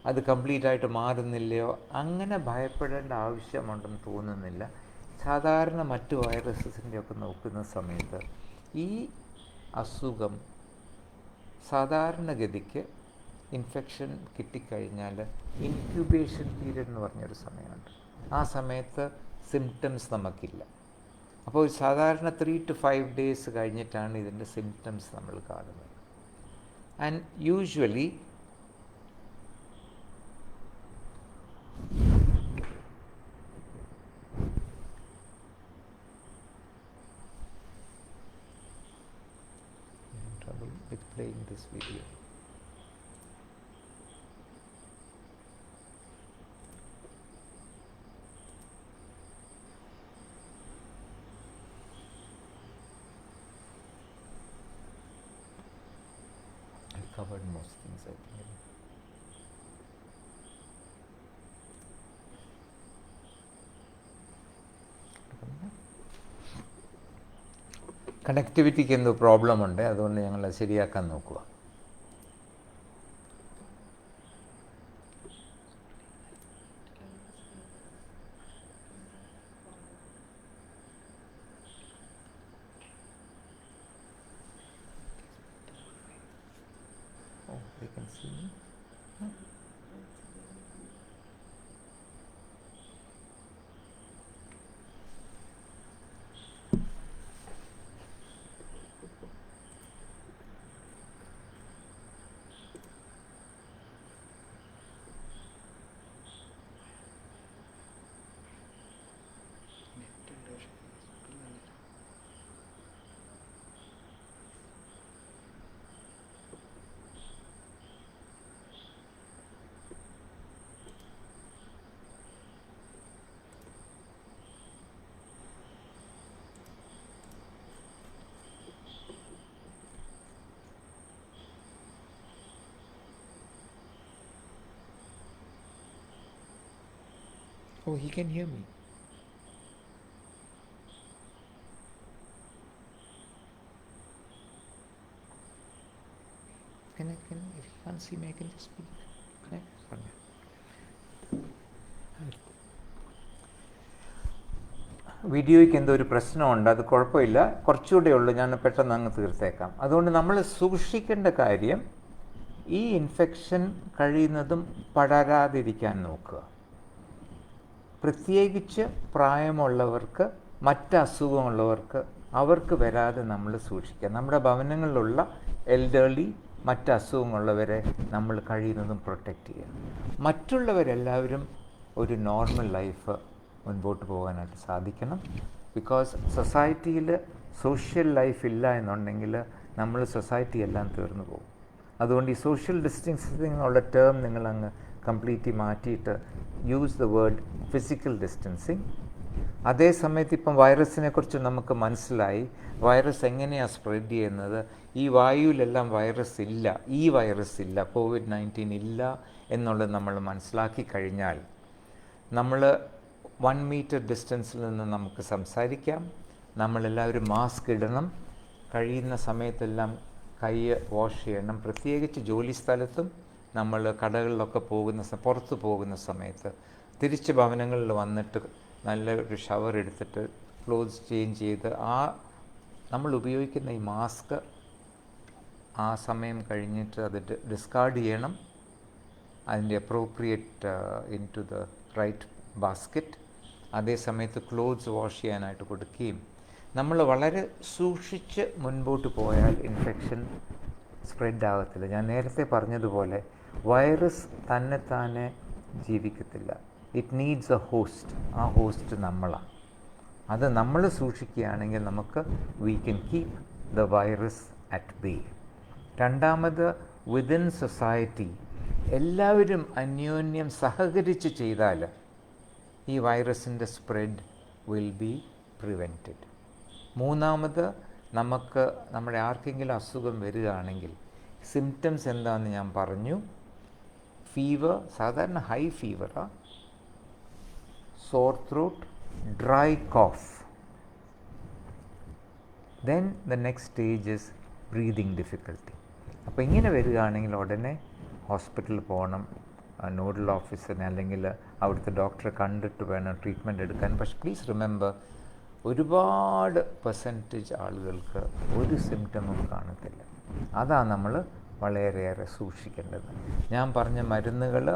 അത് കംപ്ലീറ്റായിട്ട് മാറുന്നില്ലയോ, അങ്ങനെ ഭയപ്പെടേണ്ട ആവശ്യമുണ്ടെന്ന് തോന്നുന്നില്ല. സാധാരണ മറ്റു വൈറസസിൻ്റെയൊക്കെ നോക്കുന്ന സമയത്ത് ഈ അസുഖം സാധാരണഗതിക്ക് ഇൻഫെക്ഷൻ കിട്ടിക്കഴിഞ്ഞാൽ ഇൻക്യുബേഷൻ പീരിയഡ് എന്ന് പറഞ്ഞൊരു സമയമുണ്ട്. ആ സമയത്ത് സിംറ്റംസ് നമുക്കില്ല. അപ്പോൾ സാധാരണ 3 to 5 days കഴിഞ്ഞിട്ടാണ് ഇതിൻ്റെ സിംറ്റംസ് നമ്മൾ കാണുന്നത്. And usually trouble with playing this video. Covered most things, I think. കണക്ടിവിറ്റിക്ക് എന്തോ പ്രോബ്ലം ഉണ്ട്, അതുകൊണ്ട് ഞങ്ങൾ ശരിയാക്കാൻ നോക്കുക. Oh, he can hear me. If you can't see me, I can just speak. വീഡിയോയ്ക്ക് എന്തോ ഒരു പ്രശ്നമുണ്ട്, അത് കുഴപ്പമില്ല, കുറച്ചുകൂടെ ഉള്ളൂ, ഞാൻ പെട്ടെന്ന് അങ്ങ് തീർത്തേക്കാം. അതുകൊണ്ട് നമ്മൾ സൂക്ഷിക്കേണ്ട കാര്യം ഈ ഇൻഫെക്ഷൻ കഴിയുന്നതും പടരാതിരിക്കാൻ നോക്കുക. പ്രത്യേകിച്ച് പ്രായമുള്ളവർക്ക്, മറ്റ് അസുഖമുള്ളവർക്ക്, അവർക്ക് വരാതെ നമ്മൾ സൂക്ഷിക്കുക. നമ്മുടെ ഭവനങ്ങളിലുള്ള എൽഡർലി, മറ്റ് അസുഖമുള്ളവരെ നമ്മൾ കഴിയുന്നതും പ്രൊട്ടക്റ്റ് ചെയ്യുക. മറ്റുള്ളവരെല്ലാവരും ഒരു നോർമൽ ലൈഫ് മുൻപോട്ട് പോകാനായിട്ട് സാധിക്കണം. ബിക്കോസ് സൊസൈറ്റിയിൽ സോഷ്യൽ ലൈഫ് ഇല്ല എന്നുണ്ടെങ്കിൽ നമ്മൾ സൊസൈറ്റി എല്ലാം തീർന്നു പോകും. അതുകൊണ്ട് ഈ സോഷ്യൽ ഡിസ്റ്റൻസിങ് എന്നുള്ള ടേം നിങ്ങളങ്ങ് കംപ്ലീറ്റ്ലി മാറ്റിയിട്ട് use the word physical distancing. അതേ സമയത്ത് ഇപ്പം വൈറസിനെ കുറിച്ച് നമുക്ക് മനസ്സിലായി. വൈറസ് എങ്ങനെയാണ് സ്പ്രെഡ് ചെയ്യുന്നത്? ഈ വായുവിലെല്ലാം വൈറസ് ഇല്ല, ഈ വൈറസ് ഇല്ല, COVID-19 ഇല്ല എന്നുള്ളത് നമ്മൾ മനസ്സിലാക്കി കഴിഞ്ഞാൽ നമ്മൾ 1 മീറ്റർ ഡിസ്റ്റൻസിൽ നിന്ന് നമുക്ക് സംസാരിക്കാം. നമ്മളെല്ലാവരും മാസ്ക് ഇടണം. കഴിയുന്ന സമയത്തെല്ലാം കൈ വാഷ് ചെയ്യണം. പ്രത്യേകിച്ച് ജോലി സ്ഥലത്തും നമ്മൾ കടകളിലൊക്കെ പുറത്ത് പോകുന്ന സമയത്ത്, തിരിച്ച് ഭവനങ്ങളിൽ വന്നിട്ട് നല്ലൊരു ഷവർ എടുത്തിട്ട് ക്ലോത്ത്സ് ചേഞ്ച് ചെയ്ത് നമ്മൾ ഉപയോഗിക്കുന്ന ഈ മാസ്ക് ആ സമയം കഴിഞ്ഞിട്ട് അത് ഡിസ്കാർഡ് ചെയ്യണം. അതിൻ്റെ appropriate in to the right basket. അതേ സമയത്ത് ക്ലോത്ത്സ് വാഷ് ചെയ്യാനായിട്ട് കൊടുക്കുകയും നമ്മൾ വളരെ സൂക്ഷിച്ച് മുൻപോട്ട് പോയാൽ ഇൻഫെക്ഷൻ സ്പ്രെഡ് ആകത്തില്ല. ഞാൻ നേരത്തെ പറഞ്ഞതുപോലെ വൈറസ് തന്നെ ജീവിക്കത്തില്ല. It needs a host. ആ ഹോസ്റ്റ് നമ്മളാണ്. അത് നമ്മൾ സൂക്ഷിക്കുകയാണെങ്കിൽ നമുക്ക് we can keep the virus at bay. രണ്ടാമത്, വിതിൻ സൊസൈറ്റി എല്ലാവരും അന്യോന്യം സഹകരിച്ച് ചെയ്താൽ ഈ വൈറസിൻ്റെ സ്പ്രെഡ് വിൽ ബി പ്രിവെൻറ്റഡ്. മൂന്നാമത്, നമ്മുടെ ആർക്കെങ്കിലും അസുഖം വരികയാണെങ്കിൽ സിംറ്റംസ് എന്താണെന്ന് ഞാൻ പറഞ്ഞു. ഫീവർ, സാധാരണ ഹൈ ഫീവറാണ്, sore throat, dry cough. Then the next stage is breathing difficulty. അപ്പോൾ ഇങ്ങനെ വരികയാണെങ്കിൽ ഉടനെ ഹോസ്പിറ്റലിൽ പോകണം, നോഡൽ ഓഫീസറിനെ അല്ലെങ്കിൽ അവിടുത്തെ ഡോക്ടറെ കണ്ടിട്ട് വേണം ട്രീറ്റ്മെൻറ്റ് എടുക്കാൻ. പക്ഷെ പ്ലീസ് റിമെമ്പർ, ഒരുപാട് പെർസെൻറ്റേജ് ആളുകൾക്ക് ഒരു സിംറ്റമും കാണത്തില്ല. അതാണ് നമ്മൾ വളരെയേറെ സൂക്ഷിക്കേണ്ടത്. ഞാൻ പറഞ്ഞ മരുന്നുകൾ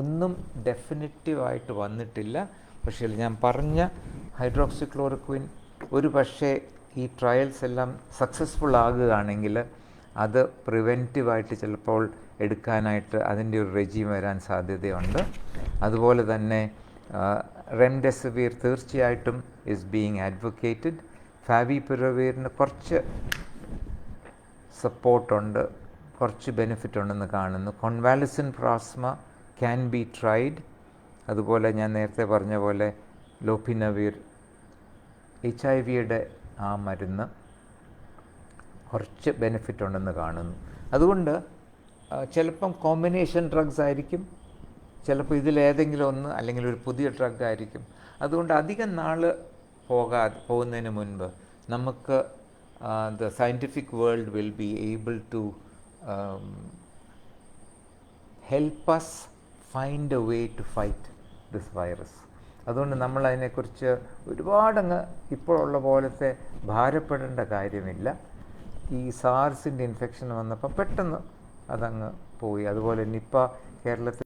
ഒന്നും ഡെഫിനിറ്റീവായിട്ട് വന്നിട്ടില്ല. പക്ഷേ ഞാൻ പറഞ്ഞ ഹൈഡ്രോക്സിക്ലോറോക്വിൻ ഒരു പക്ഷേ ഈ ട്രയൽസ് എല്ലാം സക്സസ്ഫുൾ ആകുകയാണെങ്കിൽ അത് പ്രിവെൻറ്റീവായിട്ട് ചിലപ്പോൾ എടുക്കാനായിട്ട് അതിൻ്റെ ഒരു റെജീം വരാൻ സാധ്യതയുണ്ട്. അതുപോലെ തന്നെ റെംഡെസിവിർ തീർച്ചയായിട്ടും ഈസ് ബീയിങ് അഡ്വക്കേറ്റഡ്. ഫാവിപിറവീറിന് കുറച്ച് സപ്പോർട്ടുണ്ട്, കുറച്ച് ബെനിഫിറ്റ് ഉണ്ടെന്ന് കാണുന്നു. കോൺവാലസൻ പ്ലാസ്മ ക്യാൻ ബി ട്രൈഡ്. അതുപോലെ ഞാൻ നേരത്തെ പറഞ്ഞ പോലെ ലോപിനവീർ, HIV-യുടെ ആ മരുന്ന് കുറച്ച് ബെനിഫിറ്റ് ഉണ്ടെന്ന് കാണുന്നു. അതുകൊണ്ട് ചിലപ്പം കോമ്പിനേഷൻ ഡ്രഗ്സ് ആയിരിക്കും, ചിലപ്പോൾ ഇതിലേതെങ്കിലും ഒന്ന്, അല്ലെങ്കിൽ ഒരു പുതിയ ഡ്രഗ് ആയിരിക്കും. അതുകൊണ്ട് അധികം നാൾ പോകുന്നതിന് മുൻപ് നമുക്ക് the scientific world will be able to help us find a way to fight this virus. അതുകൊണ്ട് നമ്മൾ അതിനെക്കുറിച്ച് ഒരുപാടങ്ങ് ഇപ്പോഴുള്ള പോലത്തെ ഭാരപ്പെടേണ്ട കാര്യമില്ല. ഈ സാർസിൻ്റെ ഇൻഫെക്ഷൻ വന്നപ്പോൾ പെട്ടെന്ന് അതങ്ങ് പോയി. അതുപോലെ നിപ്പ കേരളത്തിൽ